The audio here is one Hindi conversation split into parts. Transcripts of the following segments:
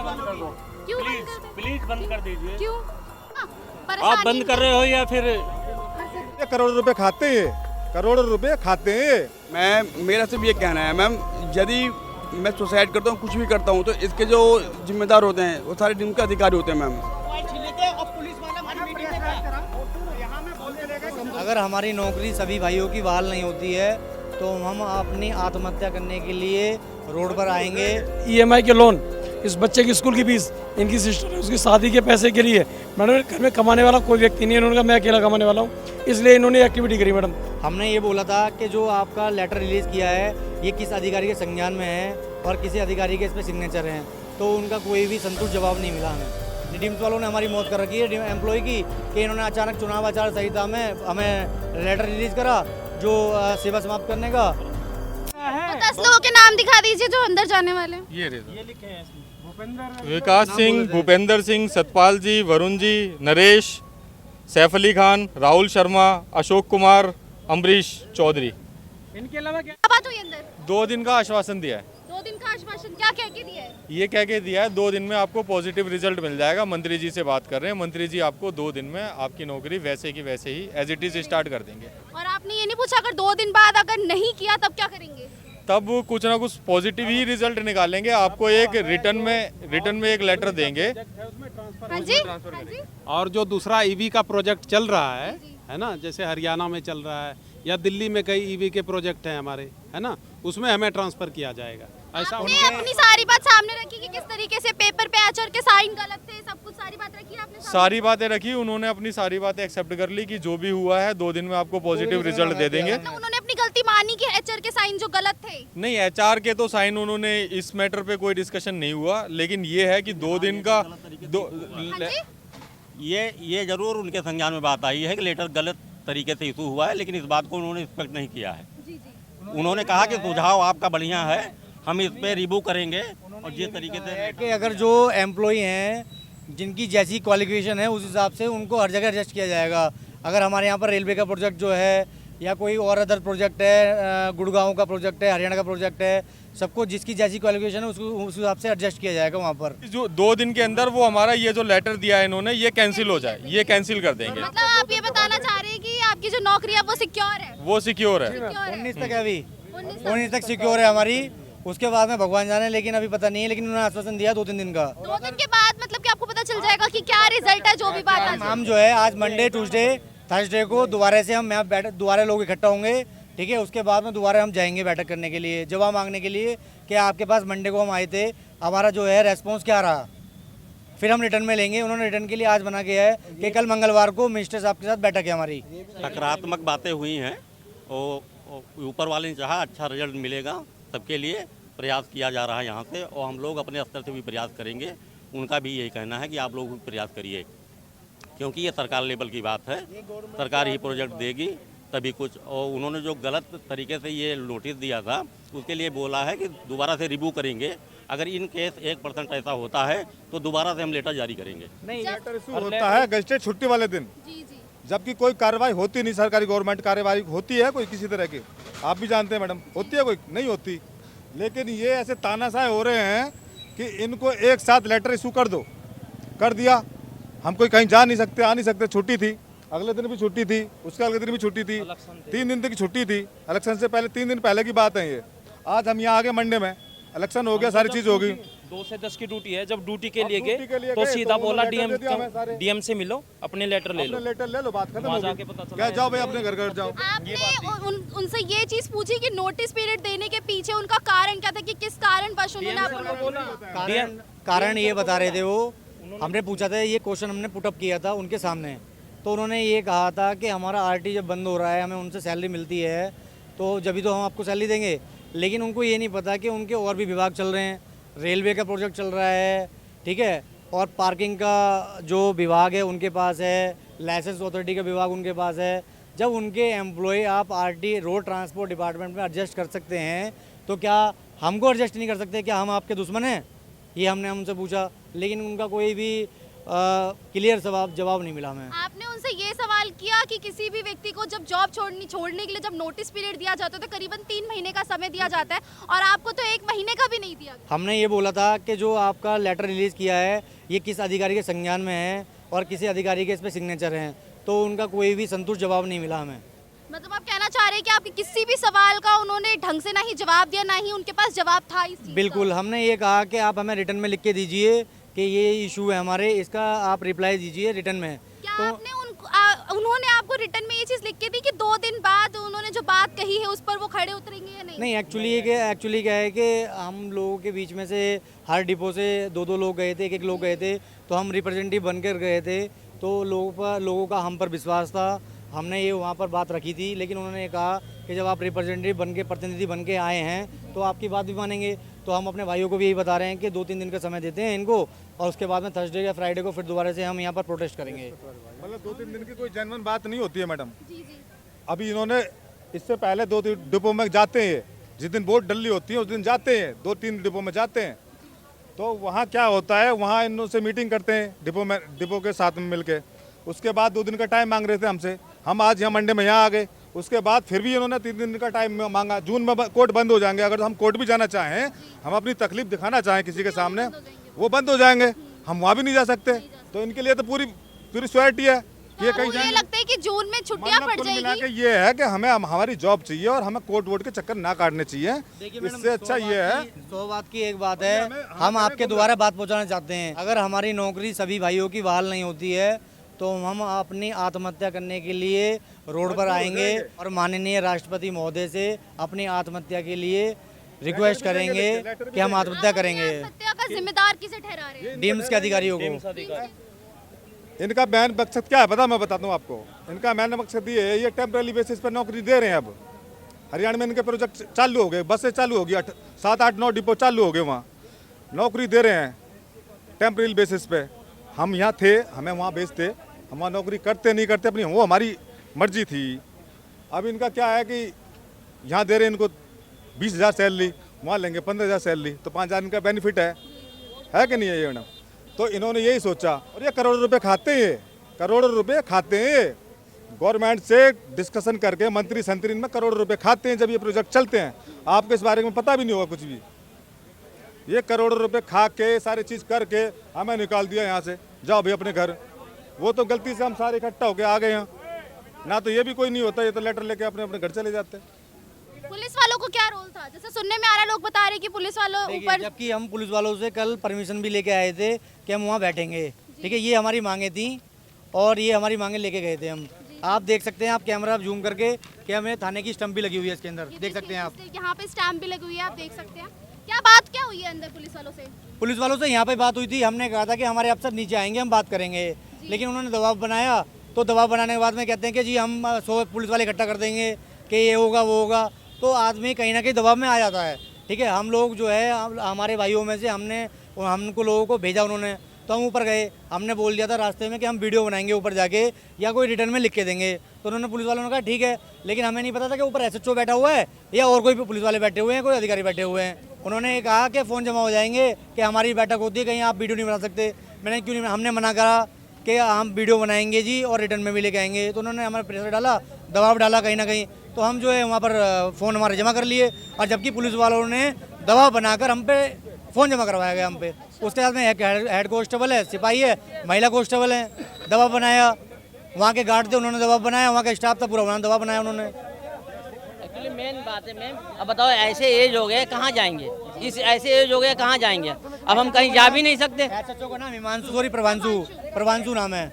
बंद कर दो, क्यों बंद प्लीज कर दे? प्लीज बंद कर दीजिए। क्यों? हाँ, आप परेशानी बंद कर रहे हो या फिर ये करोड़ रुपए खाते हैं, करोड़ रुपए खाते हैं। मैं मेरा सिर्फ ये कहना है मैम, यदि मैं सुसाइड करता हूँ, कुछ भी करता हूँ, तो इसके जो जिम्मेदार होते हैं वो सारे टीम के अधिकारी होते हैं मैम। अगर हमारी नौकरी सभी भाइयों की बहाल नहीं होती है तो हम अपनी आत्महत्या करने के लिए रोड पर आएंगे। ईएमआई के लोन, इस बच्चे की स्कूल की फीस, इनकी सिस्टर है उसकी शादी के पैसे के लिए मैडम घर में कमाने वाला कोई व्यक्ति नहीं है, इन्होंने कहा मैं अकेला कमाने वाला हूँ, इसलिए इन्होंने एक्टिविटी करी मैडम। हमने ये बोला था कि जो आपका लेटर रिलीज़ किया है ये किस अधिकारी के संज्ञान में है और किसी अधिकारी के इस पर सिग्नेचर हैं, तो उनका कोई भी संतुष्ट जवाब नहीं मिला हमें। रिडीम्स वालों ने हमारी मौत कर रखी है एम्प्लॉय की कि इन्होंने अचानक चुनाव आचार संहिता में हमें लेटर रिलीज़ करा जो सेवा समाप्त करने का। 10 लोगों के नाम दिखा दीजिए जो अंदर जाने वाले हैं। ये लिखे हैं विकास सिंह, भूपेंद्र सिंह, सतपाल जी, वरुण जी, नरेश, सैफ अली खान, राहुल शर्मा, अशोक कुमार, अमरीश चौधरी। इनके अलावा क्या क्या बात हुई अंदर? 2 दिन का आश्वासन दिया है। 2 दिन का आश्वासन क्या कह के दिया है? ये कह के दिया है 2 दिन में आपको पॉजिटिव रिजल्ट मिल जाएगा। मंत्री जी से बात कर रहे हैं, मंत्री जी आपको 2 दिन में आपकी नौकरी वैसे की वैसे ही एज इट इज स्टार्ट कर देंगे। और आपने ये नहीं पूछा अगर 2 दिन बाद अगर नहीं किया तब क्या करेंगे? तब कुछ ना कुछ पॉजिटिव ही रिजल्ट निकालेंगे। आपको एक रिटर्न में एक लेटर देंगे। हाँ जी, हाँ जी। और जो दूसरा ईवी का प्रोजेक्ट चल रहा है ना, जैसे हरियाणा में चल रहा है या दिल्ली में कई ईवी के प्रोजेक्ट हैं हमारे, है ना, उसमें हमें ट्रांसफर किया जाएगा। ऐसा आपने अपनी सारी बात सामने रखी कि किस तरीके से पेपर पे आचार के साइन गलत थे, सब कुछ सारी बात रखी आपने सामने? सारी बातें रखी, उन्होंने अपनी सारी बातें एक्सेप्ट कर ली कि जो भी हुआ है 2 दिन में आपको पॉजिटिव रिजल्ट दे देंगे। मतलब उन्होंने अपनी गलती मानी कि एचआर के साइन जो गलत थे। नहीं, एचआर के तो साइन उन्होंने इस मैटर पे कोई डिस्कशन नहीं हुआ, लेकिन ये है कि 2 दिन का हाँ जी? ये जरूर उनके संज्ञान में बात आई है कि लेटर गलत तरीके से इशू हुआ है, लेकिन इस बात को उन्होंने रिस्पेक्ट नहीं किया है। जी जी। उन्होंने कहा कि सुझाव आपका बढ़िया है, हम इस पे रिव्यू करेंगे और जिस तरीके से कि अगर जो एम्प्लॉय हैं जिनकी जैसी क्वालिफिकेशन है उस हिसाब से उनको हर जगह एडजस्ट किया जाएगा। अगर हमारे यहाँ पर रेलवे का प्रोजेक्ट जो है या कोई और अदर प्रोजेक्ट है, गुड़गांव का प्रोजेक्ट है, हरियाणा का प्रोजेक्ट है, सबको जिसकी जैसी क्वालिफिकेशन है उसको उस हिसाब से एडजस्ट किया जाएगा वहाँ पर। जो 2 दिन के अंदर वो हमारा ये जो लेटर दिया है इन्होंने ये कैंसिल हो जाए, ये कैंसिल कर देंगे। मतलब आप ये बताना चाह रहे हैं कि आपकी जो नौकरी है वो सिक्योर है? वो सिक्योर है। 19 तक है अभी, 19 तक सिक्योर है हमारी, उसके बाद में भगवान जाने, लेकिन अभी पता नहीं है। लेकिन उन्होंने आश्वासन दिया 2-3 दिन का। 2 दिन के बाद मतलब कि आपको पता चल जाएगा कि क्या रिजल्ट है जो भी बात आ हम जो है आज मंडे, ट्यूसडे, थर्सडे को दोबारा से हम यहाँ दोबारा लोग इकट्ठा होंगे, ठीक है। उसके बाद में दोबारा हम जाएंगे बैठक करने के लिए, जवाब मांगने के लिए कि आपके पास मंडे को हम आए थे, हमारा जो है रेस्पॉन्स क्या रहा, फिर हम रिटर्न में लेंगे। उन्होंने रिटर्न के लिए आज बना किया है कि कल मंगलवार को मिनिस्टर साहब के साथ बैठक है हमारी। सकारात्मक बातें हुई हैं, और ऊपर वाले ने चाहा अच्छा रिजल्ट मिलेगा, सबके लिए प्रयास किया जा रहा है यहाँ से, और हम लोग अपने स्तर से भी प्रयास करेंगे। उनका भी यही कहना है कि आप लोग भी प्रयास करिए, क्योंकि ये सरकार लेवल की बात है, सरकार ही प्रोजेक्ट देगी तभी कुछ। और उन्होंने जो गलत तरीके से ये नोटिस दिया था उसके लिए बोला है कि दोबारा से रिव्यू करेंगे, अगर इन केस 1% ऐसा होता है तो दोबारा से हम लेटर जारी करेंगे। नहीं, लेटर इशू होता है गजटेड छुट्टी वाले दिन, जी जी। जबकि कोई कार्रवाई होती नहीं। सरकारी गवर्नमेंट कार्रवाई होती है कोई किसी तरह की, आप भी जानते हैं मैडम, होती है कोई नहीं होती। लेकिन ये ऐसे तानाशाह हो रहे हैं कि इनको एक साथ लेटर इशू कर दिया। हम कोई कहीं जा नहीं सकते, आ नहीं सकते, छुट्टी थी, अगले दिन भी छुट्टी थी, उसके अगले दिन भी छुट्टी थी, 3 दिन तक छुट्टी थी। इलेक्शन से पहले 3 दिन पहले की बात है ये। आज हम यहाँ आ गए मंडे में, इलेक्शन हो गया, सारी चीज होगी। 2 से 10 की ड्यूटी है। जब ड्यूटी के लिए ड्यूटी के लिए गए तो गए, सीधा तो बोला उन्होंने लेटर दे दिया हमें सारे। डीएम से मिलो, अपने लेटर ले लो। अपने लेटर ले लो, बात खत्म वहाँ हो जाके गई। पता चला क्या जाओ भाई अपने घर जाओ। आपने उनसे ये चीज पूछी कि नोटिस पीरियड देने के पीछे उनका कारण क्या था, कि किस कारणवश उन्होंने आपको? कारण ये बता रहे थे वो, हमने पूछा था, ये क्वेश्चन हमने पुटअप किया था उनके सामने, तो उन्होंने ये कहा था कि हमारा आरटी जब बंद हो रहा है, हमें उनसे सैलरी मिलती है, तो जब भी तो हम आपको सैलरी देंगे। लेकिन उनको ये नहीं पता कि उनके और भी विभाग चल रहे हैं, रेलवे का प्रोजेक्ट चल रहा है, ठीक है, और पार्किंग का जो विभाग है उनके पास है, लाइसेंस अथॉरिटी का विभाग उनके पास है। जब उनके एम्प्लॉय आप आरटी रोड ट्रांसपोर्ट डिपार्टमेंट में एडजस्ट कर सकते हैं तो क्या हमको एडजस्ट नहीं कर सकते? क्या हम आपके दुश्मन हैं? ये हमने उनसे पूछा, लेकिन उनका कोई भी क्लियर जवाब नहीं मिला हमें। आपने उनसे ये सवाल किया कि किसी भी व्यक्ति को जब जॉब छोड़ने के लिए जब नोटिस पीरियड दिया जाता है तो करीबन 3 महीने का समय दिया जाता है और आपको तो 1 महीने का भी नहीं दिया गया। हमने ये बोला था कि जो आपका लेटर रिलीज़ किया है ये किस अधिकारी के संज्ञान में है और किसी अधिकारी के इस पर सिग्नेचर हैं, तो उनका कोई भी संतुष्ट जवाब नहीं मिला हमें। मतलब आप कहना चाह रहे हैं कि आपके किसी भी सवाल का उन्होंने ढंग से ना ही जवाब दिया, ना ही उनके पास जवाब था इस चीज़ का? बिल्कुल, हमने ये कहा कि आप हमें रिटर्न में लिख के दीजिए कि ये इशू है हमारे, इसका आप रिप्लाई दीजिए रिटर्न में। क्या तो आपने उन्होंने आपको रिटर्न में ये चीज़ लिख के दी कि 2 दिन बाद उन्होंने जो बात कही है उस पर वो खड़े उतरेंगे या नहीं? नहीं, एक्चुअली क्या है कि हम लोगों के बीच में से हर डिपो से 2-2 लोग गए थे, एक लोग गए थे, तो हम रिप्रेजेंटेटिव बनकर गए थे, तो लोगों का हम पर विश्वास था, हमने ये वहाँ पर बात रखी थी। लेकिन उन्होंने कहा कि जब आप रिप्रेजेंटेटिव बन के प्रतिनिधि बन के आए हैं तो आपकी बात भी मानेंगे। तो हम अपने भाइयों को भी यही बता रहे हैं कि 2-3 दिन का समय देते हैं इनको और उसके बाद में थर्सडे या फ्राइडे को फिर दोबारा से हम यहाँ पर प्रोटेस्ट करेंगे। मतलब 2-3 दिन की कोई जेन्युइन बात नहीं होती है मैडम। अभी इन्होंने इससे पहले 2 डिपो में जाते हैं, जिस दिन वोट डली होती है उस दिन जाते हैं, 2-3 डिपो में जाते हैं, तो वहाँ क्या होता है, वहाँ इनसे मीटिंग करते हैं डिपो के साथ में मिलके। उसके बाद 2 दिन का टाइम मांग रहे थे हमसे, हम आज यहाँ मंडे में यहाँ आ गए। उसके बाद फिर भी इन्होंने 3 दिन का टाइम मांगा। जून में कोर्ट बंद हो जाएंगे, अगर हम कोर्ट भी जाना चाहें, हम अपनी तकलीफ दिखाना चाहें किसी के सामने, वो बंद हो जाएंगे, हम वहाँ भी नहीं जा सकते। तो इनके लिए तो पूरी सिक्योरिटी है कि ये कहीं मुझे लगता है कि जून में छुट्टियां पड़ जाएगी। ये है कि हमें हमारी जॉब चाहिए और हमें कोर्ट वोट के चक्कर ना काटने चाहिए। इससे अच्छा ये है, 100 बात की एक बात है, हम आपके द्वारा बात पहुंचाना चाहते हैं। अगर हमारी नौकरी सभी भाइयों की बहाल नहीं होती है तो हम अपनी आत्महत्या करने के लिए रोड पर आएंगे और माननीय राष्ट्रपति महोदय से अपनी आत्महत्या के लिए रिक्वेस्ट करेंगे कि हम आत्महत्या करेंगे। आत्महत्या का जिम्मेदार किसे ठहरा रहे हैं? डीम्स के अधिकारियों को। इनका मेन मकसद क्या है पता, मैं बताता हूँ आपको। इनका मेन मकसद ये है, ये टेम्पररी बेसिस पर नौकरी दे रहे हैं। अब हरियाणा में इनके प्रोजेक्ट चालू हो गए, बसें चालू हो गई, 7-8-9 डिपो चालू हो गए, वहाँ नौकरी दे रहे हैं टेम्पररी बेसिस पे। हम यहाँ थे, हमें वहाँ भेजते, हम वहाँ नौकरी करते नहीं करते अपनी, वो हमारी मर्जी थी। अब इनका क्या है कि यहाँ दे रहे हैं इनको 20,000 सैलरी, वहाँ लेंगे 15,000 सैलरी, तो 5,000 इनका बेनिफिट है कि नहीं है ये मैडम? तो इन्होंने यही सोचा, और ये करोड़ों रुपए खाते हैं, करोड़ों रुपए खाते हैं गवर्नमेंट से डिस्कशन करके, मंत्री संतरी में करोड़ों रुपए खाते हैं जब ये प्रोजेक्ट चलते हैं। आपको इस बारे में पता भी नहीं होगा कुछ भी। ये करोड़ों रुपए खा के सारी चीज़ करके हमें निकाल दिया यहाँ से, जाओ भाई अपने घर। वो तो गलती से हम सारे इकट्ठा होके आ गए यहाँ, ना तो ये भी कोई नहीं होता, ये तो लेटर लेके अपने अपने घर चले जाते। पुलिस वालों को क्या रोल था? जैसे सुनने में आ रहा है, लोग बता रहे हैं कि पुलिस वालों ऊपर, जबकि हम पुलिस वालों से कल परमिशन भी लेके आए थे कि हम वहाँ बैठेंगे, ठीक है, ये हमारी मांगे थी और ये हमारी मांगे लेके गए थे हम। आप देख सकते हैं, आप कैमरा जूम करके कि हमें थाने की स्टंप भी लगी हुई है इसके अंदर, देख सकते हैं आप। यहाँ पे स्टैम्प भी लगी हुई है, आप देख सकते हैं। क्या बात क्या हुई है अंदर पुलिस वालों से? पुलिस वालों से यहाँ पे बात हुई थी, हमने कहा था कि हमारे अफसर नीचे आएंगे, हम बात करेंगे, लेकिन उन्होंने दबाव बनाया। तो दबाव बनाने के बाद में कहते हैं कि जी हम 100 पुलिस वाले इकट्ठा कर देंगे कि ये होगा वो होगा, तो आदमी कहीं ना कहीं दबाव में आ जाता है, ठीक है। हम लोग जो है, हमारे भाइयों में से हमको लोगों को भेजा उन्होंने, तो हम ऊपर गए, हमने बोल दिया था रास्ते में कि हम वीडियो बनाएंगे ऊपर जाके या कोई रिटर्न में लिख के देंगे। तो उन्होंने, पुलिस वालों ने कहा ठीक है, लेकिन हमें नहीं पता था कि ऊपर SHO बैठा हुआ है या और कोई पुलिस वाले बैठे हुए हैं, कोई अधिकारी बैठे हुए हैं। उन्होंने कहा कि फ़ोन जमा हो जाएंगे, कि हमारी बैठक होती है, कहीं आप वीडियो नहीं बना सकते। मैंने क्यों नहीं, हमने मना करा कि हम वीडियो बनाएंगे जी और रिटर्न में भी लेके आएंगे। तो उन्होंने हमारे प्रेशर डाला, दबाव डाला कहीं ना कहीं, तो हम जो है वहाँ पर फ़ोन हमारे जमा कर लिए, और जबकि पुलिस वालों ने दबाव बनाकर हम पे फ़ोन जमा करवाया गया हम पे। उसके साथ में हेड कांस्टेबल है, सिपाही है, महिला कांस्टेबल है, दबाव बनाया। वहाँ के गार्ड थे, उन्होंने दबाव बनाया, वहाँ का स्टाफ था पूरा, उन्होंने दबाव बनाया उन्होंने। एक्चुअली मेन बात है मैम, अब बताओ ऐसे एज हो गए कहाँ जाएंगे, इस ऐसे एज हो गए कहाँ जाएंगे, अब हम कहीं जा भी नहीं सकते। SHO का नाम हिमांशु, सॉरी प्रभांशु नाम है,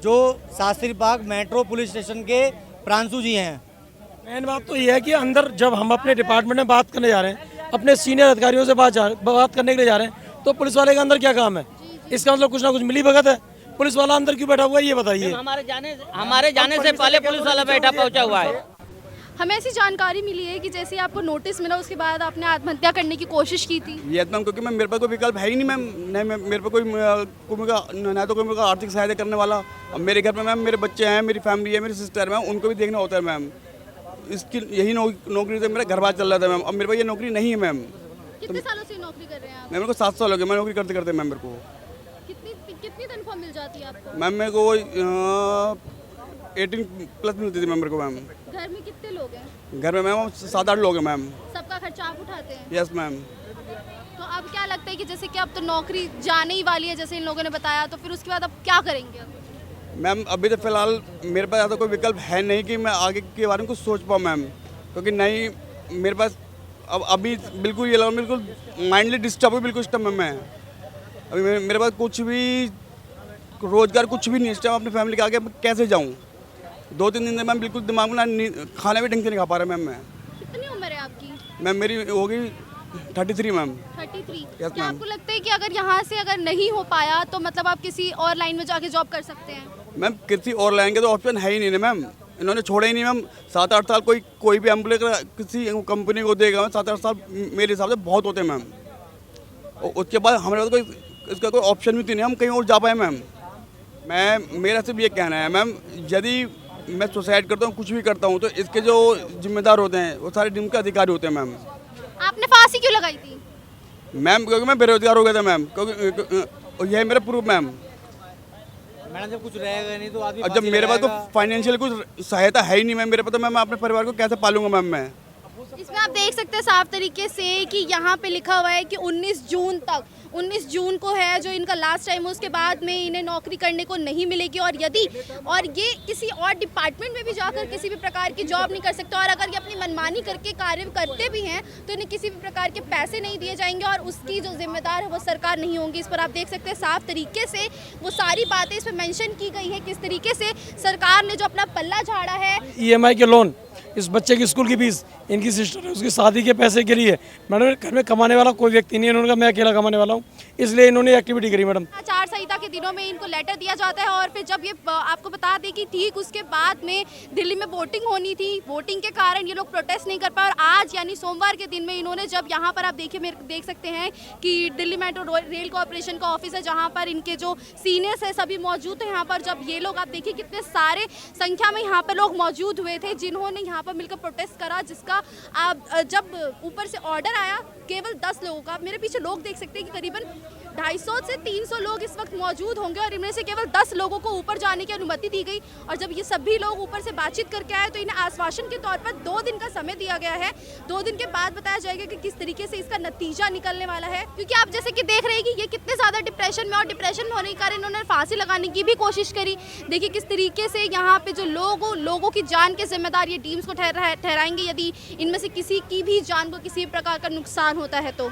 जो शास्त्री बाग मेट्रो पुलिस स्टेशन के प्रांशु जी हैं। मेन बात तो ये है कि अंदर जब हम अपने डिपार्टमेंट में बात करने जा रहे हैं, अपने सीनियर अधिकारियों से बात करने के लिए जा रहे हैं, तो पुलिस वाले के अंदर क्या काम है? इसका मतलब कुछ ना कुछ मिली भगत है। पुलिस वाला अंदर क्यों बैठा हुआ है ये बताइए। हमारे जाने से पहले पुलिस वाला बैठा पहुंचा हुआ है। हमें ऐसी जानकारी मिली है कि जैसे आपको नोटिस मिला उसके बाद आपने आत्महत्या करने की कोशिश की थी। ये मैम, क्योंकि मैम मेरे पास कोई विकल्प है ही नहीं मैम, नहीं मेरे पास ना तो कोई मेरे को आर्थिक सहायता करने वाला। अब मेरे घर में मैम मेरे बच्चे हैं, मेरी फैमिली है, मेरी सिस्टर है, उनको भी देखना होता है मैम। इसकी यही नौकरी से मेरा घर बार चल रहा था मैम, अब मेरे पास ये नौकरी नहीं है मैम। कितने सालों से नौकरी कर रहे हैं आप? मेरे को 7 साल हो गए मैं नौकरी करते करते मैम। मेरे को कितने कितनी तनख्वाह मिल जाती है आपको? मैम मेरे को 18+ मिलती थी मैम मेरे को मैम। घर में कितने लोग हैं? घर में मैम 7-8 लोग हैं मैम। सबका खर्चा आप उठाते हैं? Yes ma'am. तो अब क्या लगता है कि जैसे कि अब तो नौकरी जाने ही वाली है जैसे इन लोगों ने बताया, तो फिर उसके बाद अब क्या करेंगे? मैम अभी तो फ़िलहाल मेरे पास ऐसा कोई विकल्प है नहीं कि मैं आगे के बारे में कुछ सोच पाऊँ मैम, क्योंकि नहीं मेरे पास अब अभी बिल्कुल ये लगा बिल्कुल माइंडली डिस्टर्ब है, बिल्कुल डिस्टर्ब मैं अभी मेरे पास कुछ भी रोज़गार कुछ भी नहीं। इस टाइम अपनी फैमिली के आगे मैं कैसे जाऊँ? 2-3 दिन से मैम बिल्कुल दिमाग में खाना भी ढंग से नहीं खा पा रहा मैम मैं। कितनी उम्र है आपकी? मैम मेरी होगी 33 मैम। 33। Yes, क्या ma'am. आपको लगता है कि अगर यहाँ से अगर नहीं हो पाया तो मतलब आप किसी और लाइन में जाके जॉब कर सकते हैं? मैम किसी और लाइन के तो ऑप्शन है ही नहीं ना मैम, इन्होंने छोड़ा ही नहीं मैम। 7-8 साल कोई भी एम्प्लॉय किसी कंपनी को देगा मैम, 7-8 साल मेरे हिसाब से बहुत होते हैं मैम। और उसके बाद हमारे पास कोई इसका कोई ऑप्शन भी तो नहीं, हम कहीं और जा पाए मैम। मेरा सिर्फ ये कहना है मैम, यदि मैं सुसाइड करता हूँ कुछ भी करता हूँ तो इसके जो जिम्मेदार होते हैं वो सारे टीम के अधिकारी होते हैं मैम। आपने फांसी क्यों लगाई थी? मैम क्योंकि मैं बेरोजगार हो गया था मैम, क्योंकि यह है मेरा प्रूफ मैम। मैडम जब कुछ रहेगा नहीं तो आदमी और जब फांसी मेरे पास लगाएगा। कोई फाइनेंशियल कुछ सहायता है ही नहीं मैम मेरे पास, तो मैम अपने परिवार को कैसे पालूंगा मैम मैं? इसमें आप देख सकते हैं साफ तरीके से कि यहाँ पे लिखा हुआ है कि 19 जून को है जो इनका लास्ट टाइम है, उसके बाद में इन्हें नौकरी करने को नहीं मिलेगी। और ये किसी और डिपार्टमेंट में भी जाकर किसी भी प्रकार की जॉब नहीं कर सकते, और अगर ये अपनी मनमानी करके कार्य करते भी हैं तो इन्हें किसी भी प्रकार के पैसे नहीं दिए जाएंगे और उसकी जो जिम्मेदार है वो सरकार नहीं होगी। इस पर आप देख सकते हैं साफ तरीके से वो सारी बातें इस पर मेंशन की गई है, किस तरीके से सरकार ने जो अपना पल्ला झाड़ा है। EMI के लोन, इस बच्चे की स्कूल की फीस, इनकी सिस्टर है उसकी शादी के पैसे के लिए मैडम घर में कमाने वाला कोई व्यक्ति नहीं है, इन्होंने कहा मैं अकेला कमाने वाला हूँ, इसलिए इन्होंने एक्टिविटी करी मैडम। आचार संहिता के दिनों में इनको लेटर दिया जाता है और फिर जब ये आपको बता दें कि ठीक उसके बाद में दिल्ली में वोटिंग होनी थी, वोटिंग के कारण ये लोग प्रोटेस्ट नहीं कर पाए और आज यानी सोमवार के दिन में इन्होंने जब यहाँ पर आप देख सकते हैं कि दिल्ली मेट्रो रेल कॉर्पोरेशन का ऑफिस है जहाँ पर इनके जो सीनियर्स है सभी मौजूद थे। यहाँ पर जब ये लोग आप देखिए कितने सारे संख्या में यहाँ पर लोग मौजूद हुए थे जिन्होंने यहाँ पर मिलकर प्रोटेस्ट करा, जिसका जब ऊपर से ऑर्डर आया केवल 10 लोगों का। मेरे पीछे लोग देख सकते हैं कि करीबन 250 से 300 लोग इस वक्त मौजूद होंगे और इनमें से केवल 10 लोगों को ऊपर जाने की अनुमति दी गई। और जब ये सभी लोग ऊपर से बातचीत करके आए तो इन्हें आश्वासन के तौर पर 2 दिन का समय दिया गया है। 2 दिन के बाद बताया जाएगा कि किस तरीके से इसका नतीजा निकलने वाला है, क्योंकि आप जैसे कि देख रहे हैं कि ये कितने ज़्यादा डिप्रेशन में, और डिप्रेशन में होने के कारण इन्होंने फांसी लगाने की भी कोशिश करी। देखिए किस तरीके से यहाँ पे जो लोगों की जान के जिम्मेदार ये टीम्स को ठहराएंगे यदि इनमें से किसी की भी जान को किसी प्रकार का नुकसान होता है तो।